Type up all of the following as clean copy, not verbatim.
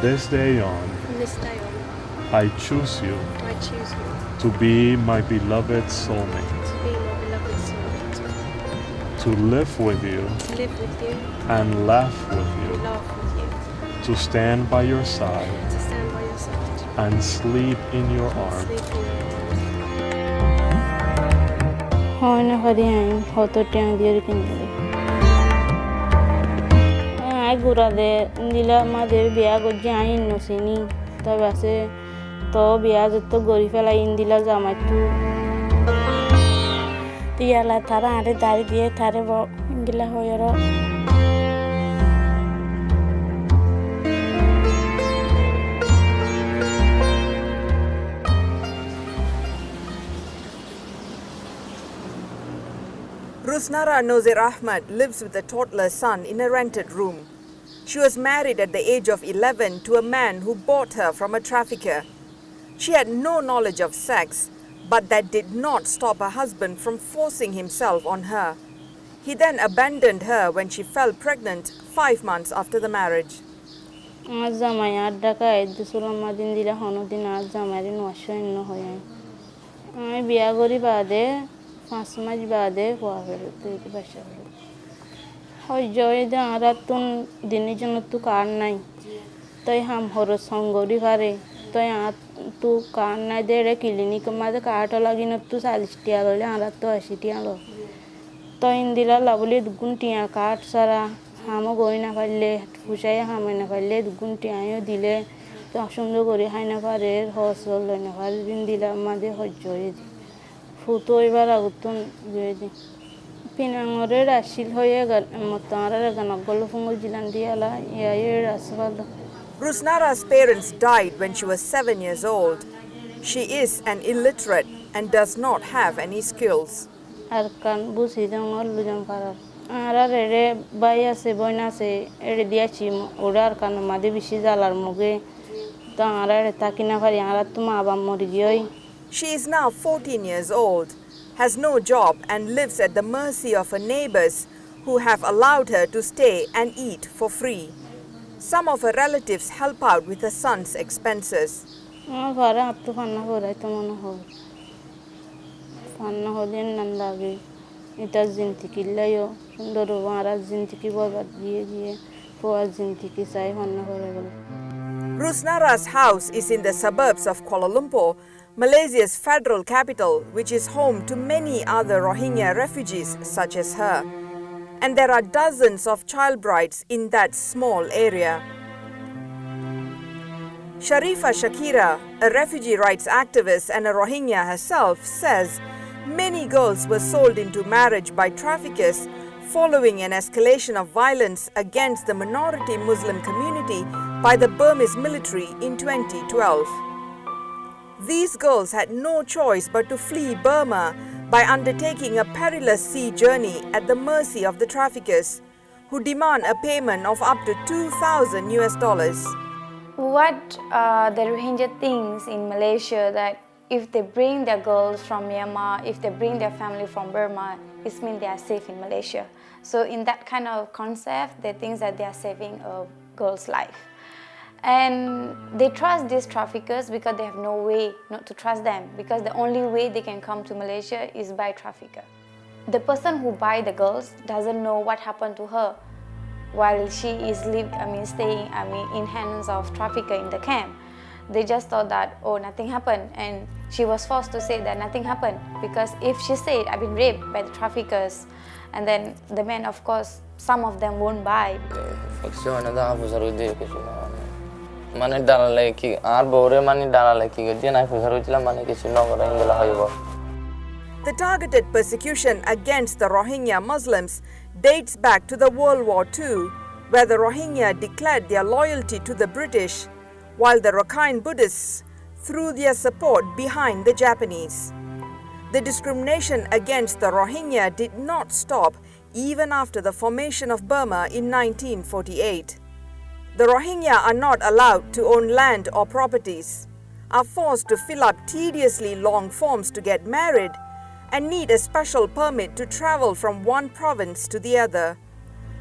this day on, I choose you to be my beloved soulmate, to live with you and laugh with you, to stand by your side and sleep in your arms. Ai gura de nila ma de biya go jai no sini ta base to biya to gori fela indila jamai tu tiyala thara ade dari die thare bo indila hoyoro Rusnara Nozer Ahmad lives with a toddler son in a rented room. She was married at the age of 11 to a man who bought her from a trafficker. She had no knowledge of sex, but that did not stop her husband from forcing himself on her. He then abandoned her when she fell pregnant 5 months after the marriage. Azamai adaka eddu sulama din dila hono din azamari no asho no hoya. Ai biya gori bade 5 মাস বাদে হওয়া হলো তুই বাসা হলো হয় জয় দে আর তুন দিনের জন্য তো কার নাই তাই হাম হর সঙ্গরি পারে তাই তু কার নাই দে রে ক্লিনিক মাঝে কাটা লাগি না তু 40 টিয়া ললে আর তো 80 টিয়া লো তো ইন্দিলা লাবলি দুগুণ টিয়া কাট সারা হামো গই না পারলে ফুসাই হামে না পারলে দুগুণ টিয়াও দিলে তো সুন্দর করে হাই না পারে হসল লই না পারে ইন্দিলা মাঝে হয় জয় ফুটো এবার আগুতন জেদি পিনাঙরে রাশিল হয়ে গেল মতারা গানগল ফুঙ্গল জিলান দিয়ালা ইয়ায়ে রাসবাল Rusnara's parents died when she was 7 years old. She is an illiterate and does not have any skills. আর কান বুঝি জঙ্গল লুজাম পারার আর রে বাইয়া সে বইনা সে এড়ে দিয়াছি ওরা আর কান মাদে বেশি জালার মুগে তো আর তাকিনা পারি আর তোমা আবা মরি গই She is now 14 years old, has no job and lives at the mercy of her neighbors who have allowed her to stay and eat for free. Some of her relatives help out with her son's expenses. Rusnara's house is in the suburbs of Kuala Lumpur, Malaysia's federal capital, which is home to many other Rohingya refugees such as her. And there are dozens of child brides in that small area. Sharifa Shakira, a refugee rights activist and a Rohingya herself, says many girls were sold into marriage by traffickers following an escalation of violence against the minority Muslim community by the Burmese military in 2012. These girls had no choice but to flee Burma by undertaking a perilous sea journey at the mercy of the traffickers, who demand a payment of up to $2,000. What the Rohingya thinks in Malaysia that if they bring their girls from Myanmar, if they bring their family from Burma, it means they are safe in Malaysia. So in that kind of concept, they think that they are saving a girl's life. And they trust these traffickers because they have no way not to trust them, because the only way they can come to Malaysia is by trafficker. The person who buy the girls doesn't know what happened to her while she is staying in hands of trafficker in the camp. They just thought that, oh, nothing happened, and she was forced to say that nothing happened, because if she said I've been raped by the traffickers, and then the men, of course, some of them won't buy. মানে ডালালে কি আর বউরে মানে ডালালে কি গদি না ফুসার হইছিলাম মানে কিছু ন করে ইন্দলা হইব The targeted persecution against the Rohingya Muslims dates back to the World War II, where the Rohingya declared their loyalty to the British, while the Rakhine Buddhists threw their support behind the Japanese. The discrimination against the Rohingya did not stop even after the formation of Burma in 1948. The Rohingya are not allowed to own land or properties, are forced to fill up tediously long forms to get married, and need a special permit to travel from one province to the other.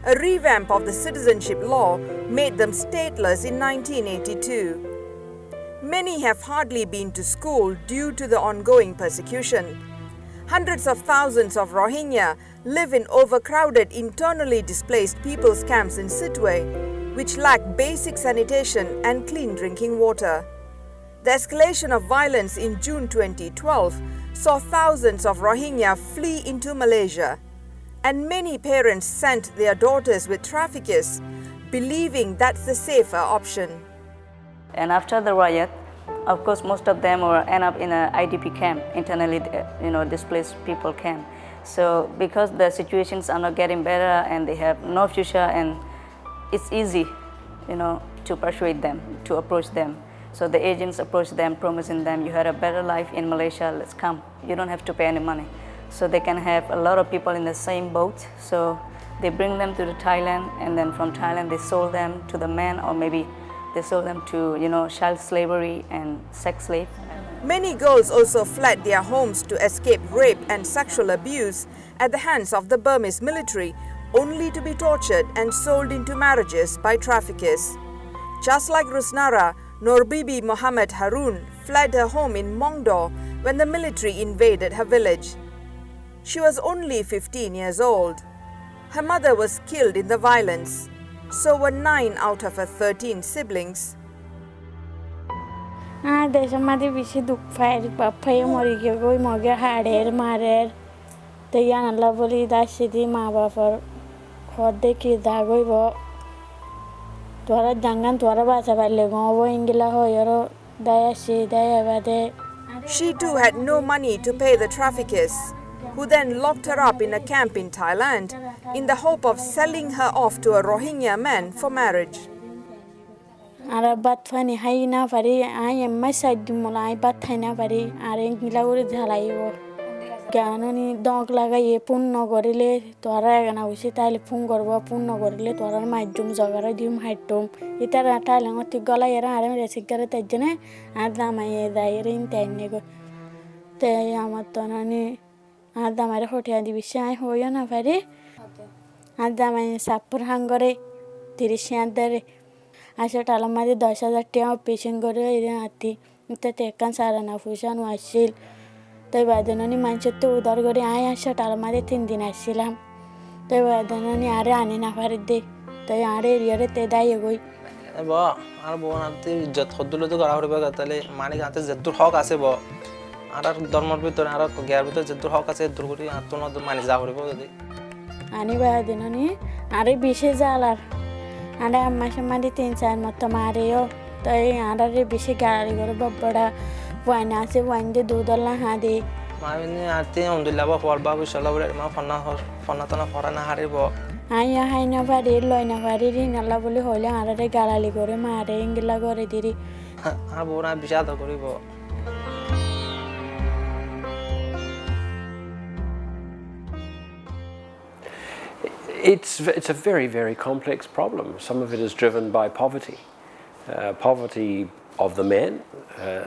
A revamp of the citizenship law made them stateless in 1982. Many have hardly been to school due to the ongoing persecution. Hundreds of thousands of Rohingya live in overcrowded internally displaced people's camps in Sittwe, which lack basic sanitation and clean drinking water. The escalation of violence in June 2012 saw thousands of Rohingya flee into Malaysia, and many parents sent their daughters with traffickers, believing that's the safer option. And after the riot, of course, most of them will end up in an IDP camp, internally, displaced people camp. So because the situations are not getting better and they have no future, and it's easy, to persuade them, to approach them. So the agents approach them, promising them, you had a better life in Malaysia, let's come. You don't have to pay any money. So they can have a lot of people in the same boat. So they bring them to Thailand, and then from Thailand they sold them to the men, or maybe they sold them to, child slavery and sex slave. Many girls also fled their homes to escape rape and sexual abuse at the hands of the Burmese military, only to be tortured and sold into marriages by traffickers. Just like Rusnara, Norbibi Mohammed Harun fled her home in Mongdo when the military invaded her village. She was only 15 years old. Her mother was killed in the violence. So were 9 out of her 13 siblings. देशामध्ये विषय दुःखायर बाप्पाय मरी गयो गई मगे हाडेर मारेर ते यानला बोली दासिदी माँ बापर खोदे की दागोई बो तोरा जंगन तोरा बासा बाले गो वो इंगिला हो यारो दायासी दायाबादे. She too had no money to pay the traffickers, who then locked her up in a camp in Thailand in the hope of selling her off to a Rohingya man for marriage. Arabat fani hayna fari ay message mulai bathana fari are ngilaguri dhalaibo ganoni dog lagai punno gorile tora gana usi taile phun gorbo punno gorile tora majjum jagara dim haitum itara taile ngoti gola era are mere sigare tajjane adama ye dairin tenne go te amatonani adama re hotia divisha hoyo na fari adama sapur hangore tirishandare अशा टालामध्ये 10,000 टिया patient गरे आती ते तेकान साराना फुशान वाशील ते वादनानी माणसे तो उदार गरे आय अशा टालामध्ये 3 दिन आशिला ते वादनानी आरे आने ना फारदे ते आरे एरियारे ते दाय गई बा आर बो नाते इज्जत खदुलो तो करा हरबा गतले माने गाते जद्दुर हक আছে बो आर धर्मर ভিতর আর গ্যার ভিতর जद्दुर हक আছে दूर করি আতো না মানে যা হরবো যদি আনি वादनानी आरे বিশে জালার Ada masih 3-4 mata Mario, tapi ada lebih gari guru beberapa wine ase wine de $2 hadi. Mami ni arti alhamdulillah bah for babu inshallah boleh mah fana tanah foran hari boh. Ayah hai na vari loy na vari ri nalla boleh holy ada de gari guru mare ingila guru diri. Ah boh na bisa tak guru boh. It's a very, very complex problem. Some of it is driven by poverty. Poverty of the men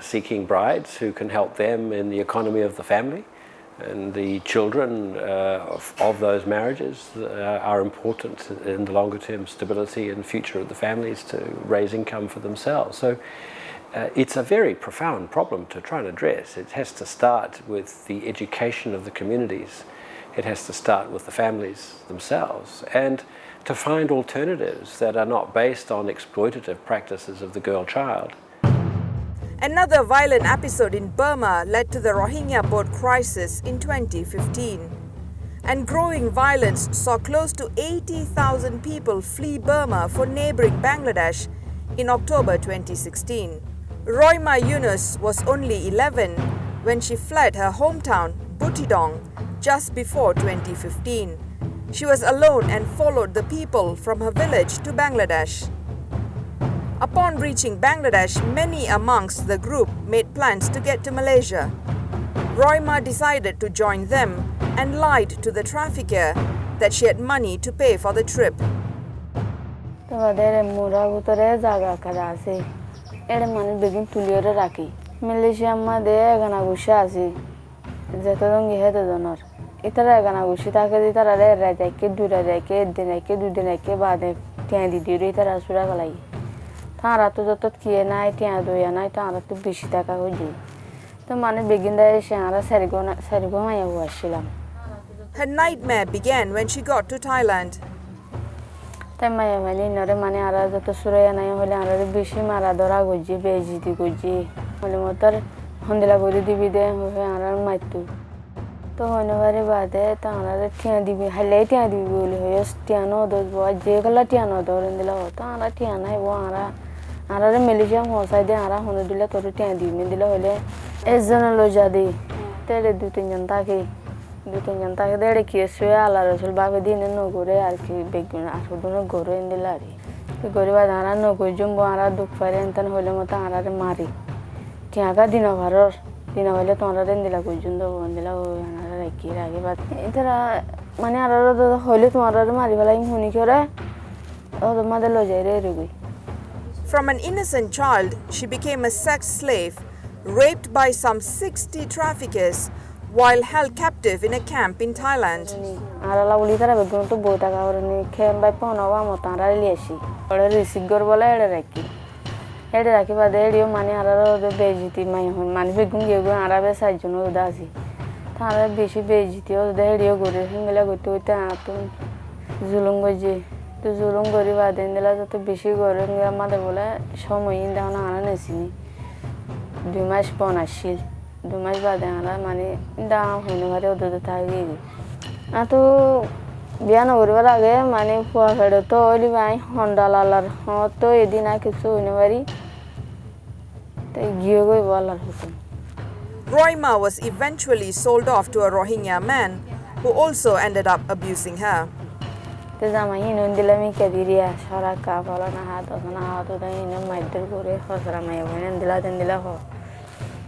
seeking brides who can help them in the economy of the family, and the children of those marriages are important in the longer term stability and future of the families to raise income for themselves. So it's a very profound problem to try and address. It has to start with the education of the communities. It has to start with the families themselves, and to find alternatives that are not based on exploitative practices of the girl child. Another violent episode in Burma led to the Rohingya boat crisis in 2015. And growing violence saw close to 80,000 people flee Burma for neighboring Bangladesh in October 2016. Roima Yunus was only 11 when she fled her hometown, Butidong, just before 2015. She was alone and followed the people from her village to Bangladesh. Upon reaching Bangladesh, many amongst the group made plans to get to Malaysia. Roima decided to join them and lied to the trafficker that she had money to pay for the trip. Malaysia ma de gana gusha asi. Zatadong ihe to donor. itara gana gushi ta ke itara re ra ja ke dura ja ke du din ke baade tian di dure itara sura galai tara to jotot kiye nai tian do ya nai tara to bishi ta ka hoji to mane beginda shara sargo ma ya washilam. Her nightmare began when she got to Thailand. Tamaya mani nare mane ara joto suraya nai hole ara bishi mara dora goji bejiti goji hole motor hondela gori dibi de hoye ara maitu to hono bare baade tara tian dibi hale tian dibi bole hoye tiano do bo je kala tiano do rendela ho tara tiana hai bo ara Malaysia ho sai de ara hono dile to tian dibi mendela hole ezana lo jadi tele du tin janta ke dere ki soya ala rasul babe din no gore ar ki begun ar dono gore indilari ke gore ba dara no go jumbo ara duk fare entan hole mata ara re mari tiaga dina hole to ara indila go jundo indila o ara re ki rage ba itara mane ara ro hole to ara mari bala huni kore o do made lo jai re gui. From an innocent child, she became a sex slave, raped by some 60 traffickers while held captive in a camp in Thailand. Ara la ulitara begun to bota ka orni khem bai pona wa motara liesi ore risigor bola ede raki ba de mane ara ro bejiti mai hon mane begun yego ara be sajuno udasi tara beshi bejiti o de gore hingela goto ta atun zulum gori ba dendela to beshi gore ngama de bola shomoy inda na ara nesini dumas bonashil dumas ba de ara mane inda hono gare odo thagi ato biana urwara ge mane fuwa fedo to oli bai hondalalar ho to edina kisu unwari te giyogo walar hukum. Roima was eventually sold off to a Rohingya man who also ended up abusing her. Te zamai no ndilami kadiria sharaka bola na hato da ino maider gore khosra mai bone ndila ho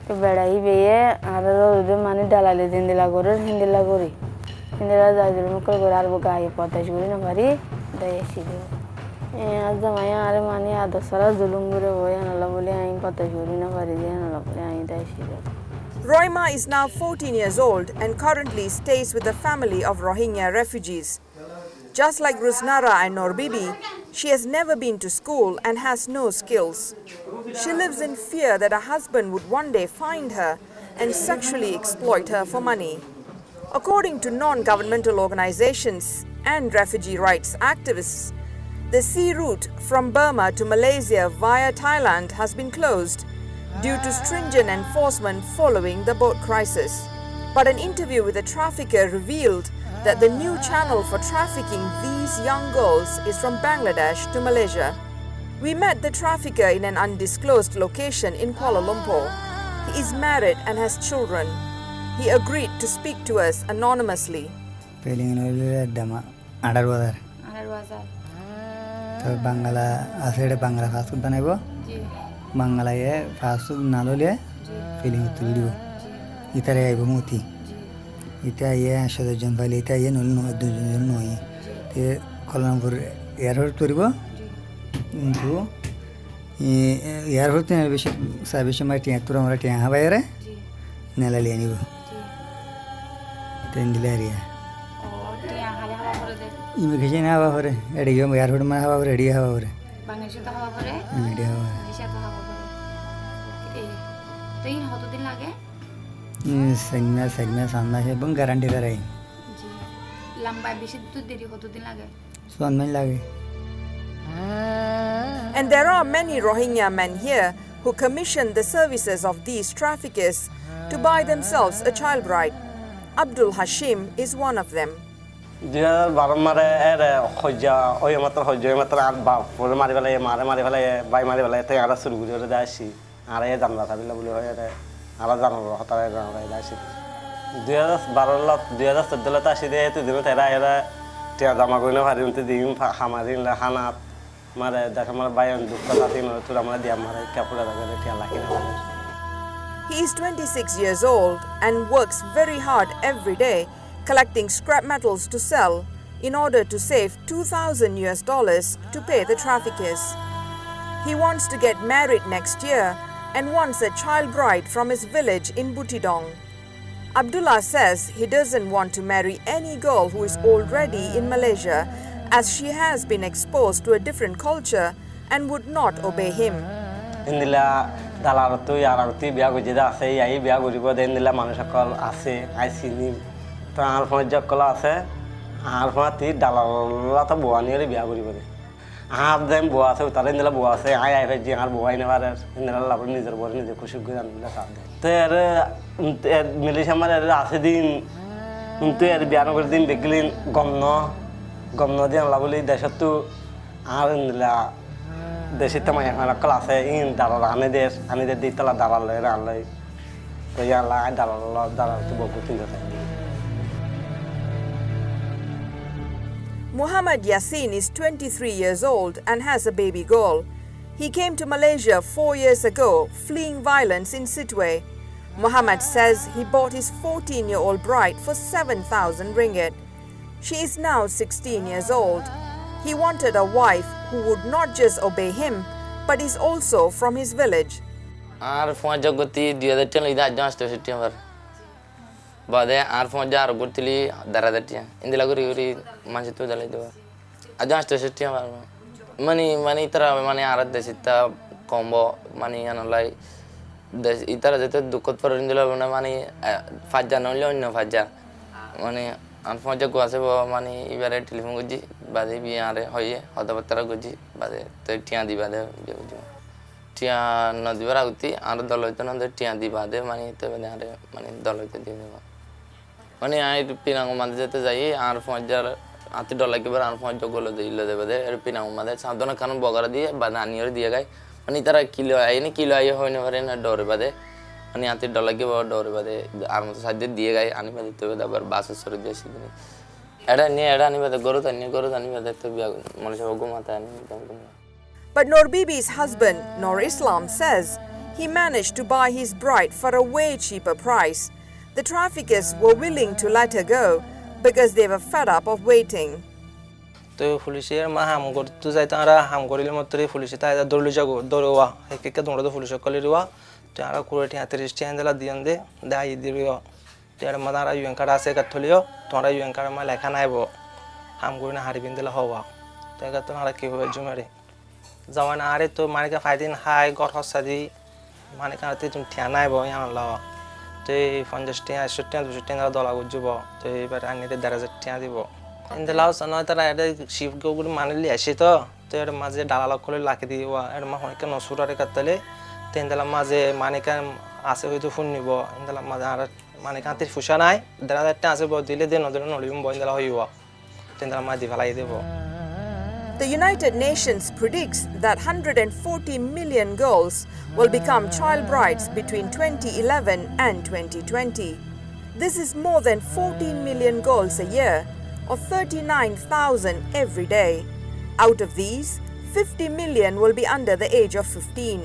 to bedai beye araro de mani dalale dindila gore hindila jajur mukal gore arbo gaye potash gore na bari daya sido azamai are mani adasara zulum gore hoya na labole ai potash gore na bari de na labole ai daya sido. Roima is now 14 years old and currently stays with a family of Rohingya refugees. Just like Rusnara and Norbibi, she has never been to school and has no skills. She lives in fear that her husband would one day find her and sexually exploit her for money. According to non-governmental organizations and refugee rights activists, the sea route from Burma to Malaysia via Thailand has been closed due to stringent enforcement following the boat crisis. But an interview with a trafficker revealed that the new channel for trafficking these young girls is from Bangladesh to Malaysia. We met the trafficker in an undisclosed location in Kuala Lumpur. He is married and has children. He agreed to speak to us anonymously. Ita ye ashada janvali ita ye no ye te Kuala airport toribo into airport ne beshi sabeshi mai tiak tura mara tiak habayare nela liani bo tendilaria immigration hawa hore ediyo airport ma hawa hore ediyo hawa hore Bangladesh to hawa hore ediyo hawa Malaysia to hawa hore train hoto din lage segme sanda है बंग guarantee कर रही जी लंबा बेशी तो देरी होतो दिन लागे स्वाद में लगे. And there are many Rohingya men here who commission the services of these traffickers to buy themselves a child bride. Abdul Hashim is one of them. Ala জানো হতারে জানো দাইছি 2012 লত 2014 লত আসি দে তুই দিন তেরা এরা টিয়া জামা কইনা ভারি উনতে দিন হামারিন লা হানাত মারে দেখা মার বায়ন দুঃখ সাথী ন তুরা মার দিয়া মারে কাপড়া লাগে টিয়া লাকি না He is 26 years old and works very hard every day collecting scrap metals to sell in order to save $2,000 to pay the traffickers. He wants to get married next year and wants a child bride from his village in Butidong. Abdullah says he doesn't want to marry any girl who is already in Malaysia, as she has been exposed to a different culture and would not obey him. Indila dalaratu yararti biya gujida ase yai biya guribo de indila manusakol ase ai sini to ar phojak kola ase ar phati dalarla to buani ri biya guribo de ar dem buwa ase utare indila buwa ase ai bheji ar buwa ine bare indila labur nijer bor nije kushuk gudan indila sabde to er Malaysia mare ase din untu er biya no din beglin gomno dian labuli desatu ar indila Desita maya ana kelas in daral ane des ditala daral le ran to ya la daral tu boku tinda Muhammad Yassin is 23 years old and has a baby girl. He came to Malaysia 4 years ago, fleeing violence in Sittwe. Muhammad says he bought his 14-year-old bride for 7,000 ringgit. She is now 16 years old. He wanted a wife who would not just obey him, but is also from his village. Our phone jagoti the other tell that just to September. But there are phone jar gutili daradatia. In the Laguri Manchito the Lido. I just to September. Money tra money arad the sita combo, money and like the itara dukot for in the money Fajan only no Faja. Money and phone jago money even telephone guji. Bade bi are hoye hoda batara goji bade to tiya di bade tiya nadi bara uti ar doloito nande tiya di bade mani to bade are mani doloito di deba mani ai pinang mande jete jai ar fonjar ati dolai ke bar ar fonj golo de ilo de bade er pinang mande sadona kan bogara di banani or diya gai mani tara kilo ai hoine bare na dore bade mani ati dolai ke bar dore bade ar mo sadde diya gai ani bade to bade bar bas sor diya sidini But Nur Bibi's husband, Nur Islam, says he managed to buy his bride for a way cheaper price. The traffickers were willing to let her go because they were fed up of waiting. तो police मा हम गोर तो जाय तारा हम गोरिले मतरे police ताय दोरलु जागो दोरवा एक एक दोंडो पुलिस कलिरवा तारा कुरेटी हाते स्टैंडला दियंदे दाई दिरियो तारा मदारा युन कारा से कथलियो तोरा युन कारा मा लेखा नाइबो हम गोरना हारि बिंदला हवा तागा तोरा के होबे जुमारे जवान आरे तो माने का फायदिन हाय गॉट हसदी माने का ते तुम ठ्या नाइबो यहाँ ला ते फंजस्टिया सुट्टिया दोला गुजुबो ते बारानी ते दराजा ठ्या दिबो In the last another I shift go good manly ashito, there maze dalala coli laki and mahonica no surare catale, then the lamaze manicam ase to funibo, in the lamada manicante fushanai, there are times about the lady no boy in the Loyua, then the Madivalaidevo. The United Nations predicts that 140 million girls will become child brides between 2011 and 2020. This is more than 14 million girls a year, or 39,000 every day. Out of these, 50 million will be under the age of 15.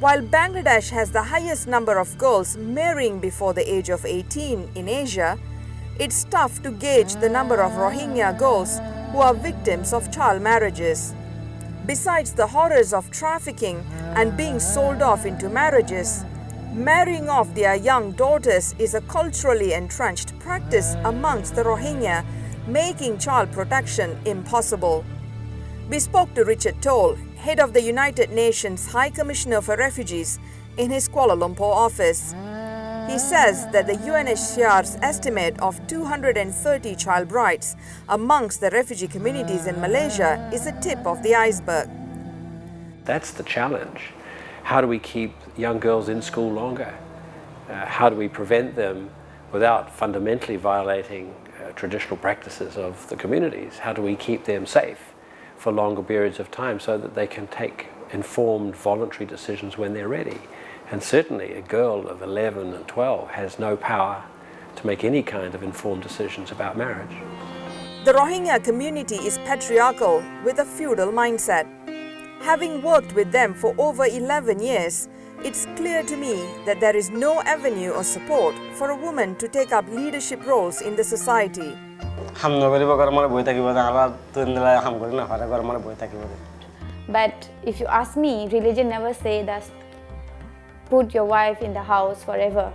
While Bangladesh has the highest number of girls marrying before the age of 18 in Asia, it's tough to gauge the number of Rohingya girls who are victims of child marriages. Besides the horrors of trafficking and being sold off into marriages, marrying off their young daughters is a culturally entrenched practice amongst the Rohingya, making child protection impossible. We spoke to Richard Toll, head of the United Nations High Commissioner for Refugees, in his Kuala Lumpur office. He says that the UNHCR's estimate of 230 child brides amongst the refugee communities in Malaysia is the tip of the iceberg. That's the challenge. How do we keep young girls in school longer? How do we prevent them without fundamentally violating traditional practices of the communities? How do we keep them safe for longer periods of time so that they can take informed voluntary decisions when they're ready? And certainly a girl of 11 and 12 has no power to make any kind of informed decisions about marriage. The Rohingya community is patriarchal with a feudal mindset. Having worked with them for over 11 years, it's clear to me that there is no avenue or support for a woman to take up leadership roles in the society. But if you ask me, religion never say that put your wife in the house forever,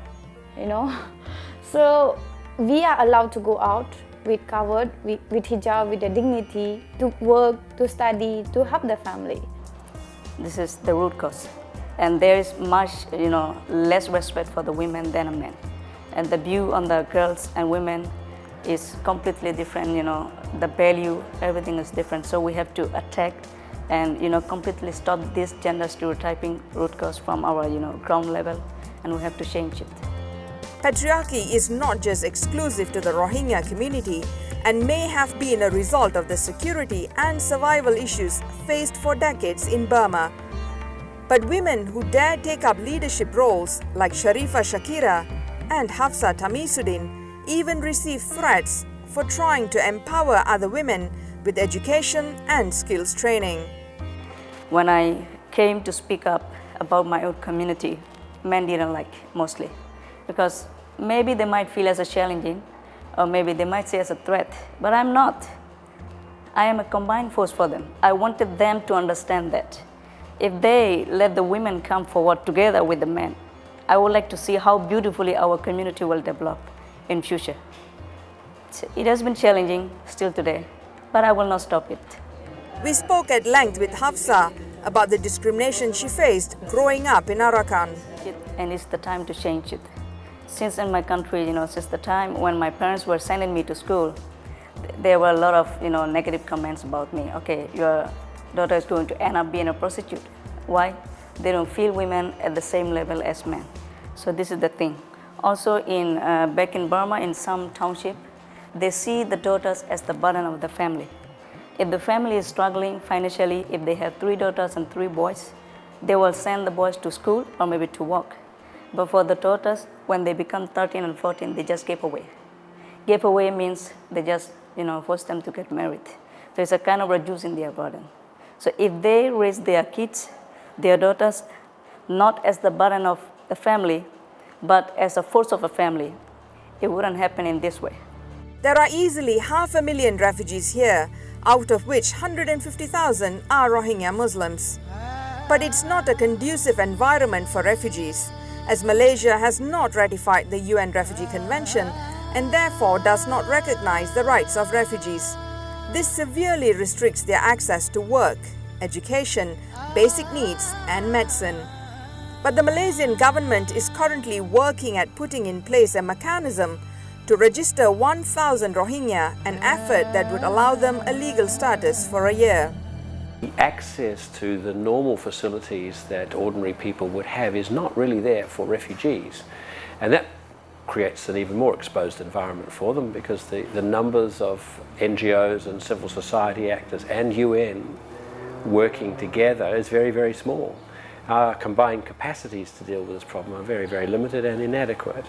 you know. So we are allowed to go out with covered, with hijab, with the dignity, to work, to study, to help the family. This is the root cause. And there is much, less respect for the women than a man. And the view on the girls and women is completely different, the value, everything is different. So we have to attack and, completely stop this gender stereotyping root cause from our, ground level, and we have to change it. Patriarchy is not just exclusive to the Rohingya community and may have been a result of the security and survival issues faced for decades in Burma. But women who dare take up leadership roles like Sharifa Shakira and Hafsa Tamisuddin even receive threats for trying to empower other women with education and skills training. When I came to speak up about my own community, men didn't like mostly, because maybe they might feel as a challenging, or maybe they might say as a threat, but I'm not. I am a combined force for them. I wanted them to understand that if they let the women come forward together with the men, I would like to see how beautifully our community will develop in future. It has been challenging still today, but I will not stop it. We spoke at length with Hafsa about the discrimination she faced growing up in Arakan. And it's the time to change it. Since in my country, since the time when my parents were sending me to school, there were a lot of, negative comments about me. Okay, your daughter is going to end up being a prostitute. Why? They don't feel women at the same level as men. So this is the thing. Also back in Burma, in some township, they see the daughters as the burden of the family. If the family is struggling financially, if they have 3 daughters and 3 boys, they will send the boys to school or maybe to work. But for the daughters, when they become 13 and 14, they just give away. Give away means they just, force them to get married. So it's a kind of reducing their burden. So if they raise their kids, their daughters, not as the burden of the family, but as a force of a family, it wouldn't happen in this way. There are easily 500,000 refugees here, out of which 150,000 are Rohingya Muslims. But it's not a conducive environment for refugees, as Malaysia has not ratified the UN Refugee Convention and therefore does not recognize the rights of refugees. This severely restricts their access to work, education, basic needs and medicine. But the Malaysian government is currently working at putting in place a mechanism to register 1,000 Rohingya, an effort that would allow them a legal status for a year. The access to the normal facilities that ordinary people would have is not really there for refugees. And that creates an even more exposed environment for them, because the numbers of NGOs and civil society actors and UN working together is very, very small. Our combined capacities to deal with this problem are very, very limited and inadequate.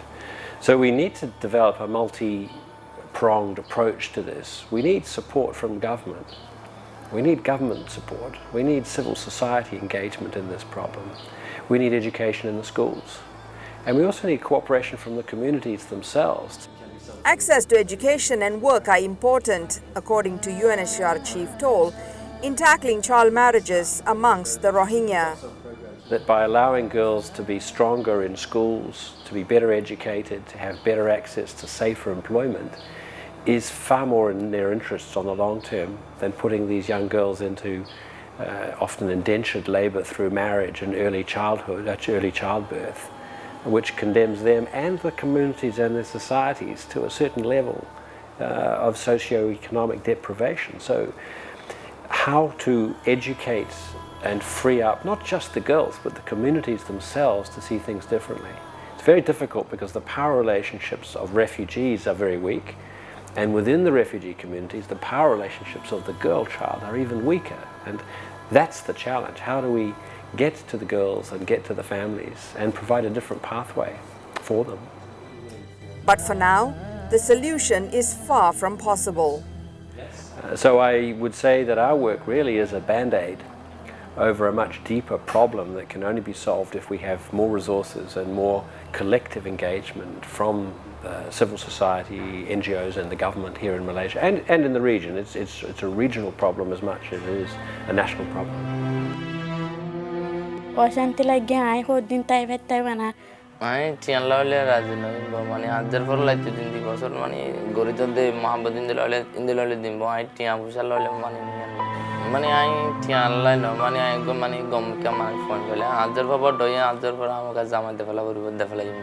So we need to develop a multi-pronged approach to this. We need support from government. We need government support. We need civil society engagement in this problem. We need education in the schools. And we also need cooperation from the communities themselves. Access to education and work are important, according to UNHCR Chief Toll, in tackling child marriages amongst the Rohingya. That by allowing girls to be stronger in schools, to be better educated, to have better access to safer employment, is far more in their interests on the long term than putting these young girls into often indentured labour through marriage and early childbirth, which condemns them and the communities and their societies to a certain level of socio-economic deprivation. So how to educate and free up not just the girls but the communities themselves to see things differently. It's very difficult because the power relationships of refugees are very weak, and within the refugee communities the power relationships of the girl child are even weaker, and that's the challenge. How do we get to the girls and get to the families and provide a different pathway for them? But for now, the solution is far from possible. So I would say that our work really is a band-aid over a much deeper problem that can only be solved if we have more resources and more collective engagement from civil society, NGOs and the government here in Malaysia and in the region. It's a regional problem as much as it is a national problem. আমি টিয়ান লাইলে রাজি নই মানে হাজার পর লাইতে দিন দি বছর মানে গরিত দে মহাব্বত ইন্দে লাইলে দিন আই টিয়া পয়সা লাইলে মানে আই টিয়ান লাইল মানে আই মানে গম কেমন ফোন করলে হাজার পর ডয়ে হাজার পর আমাকে জামাইতে ফেলা করব দে ফেলা দিব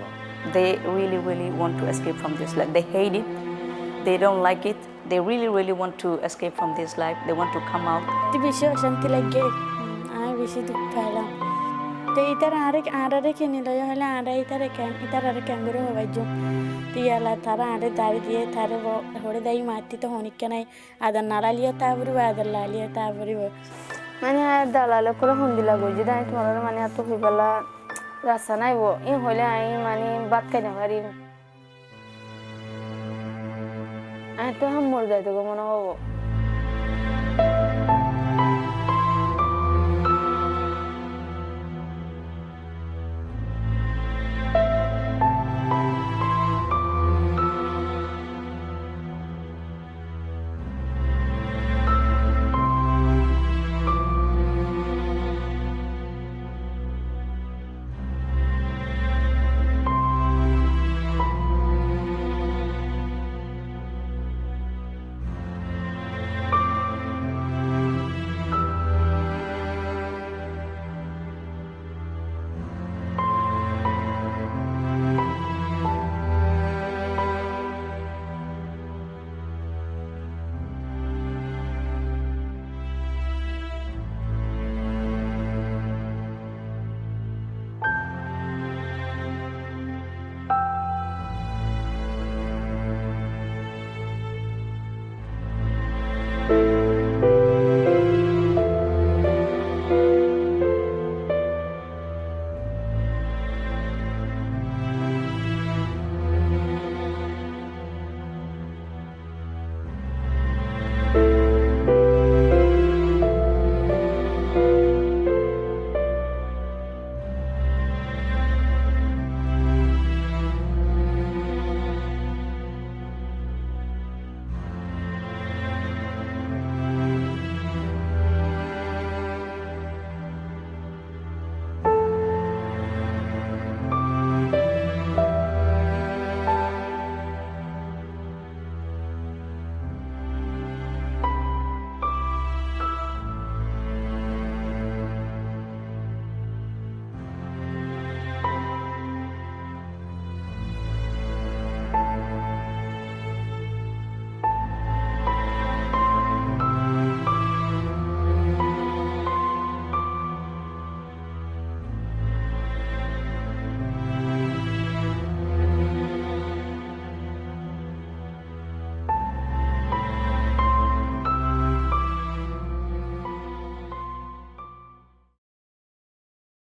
They really want to escape from this life. They hate it. They don't like it. They really want to escape from this life. They want to come out. ती बेसी अशांति लगे आए बेसी दुख पाइला तो इतर आरे के नहीं लगे हले आरे इतर कैंगरू हो गई जो तियाला थारा आरे दारी दिए थारे वो होड़े दाई माती तो होने क्या नहीं आदर नाला लिया ताबरी वो आदर ला लिया ताबरी वो मैंने यार दालाले को हुंदिला गोजी दाई तुम्हारा मैंने तो भी बला रास्ता नहीं वो इन होले आई मानी बात करने वाली आई तो हम मुड़ गए तो मनो हो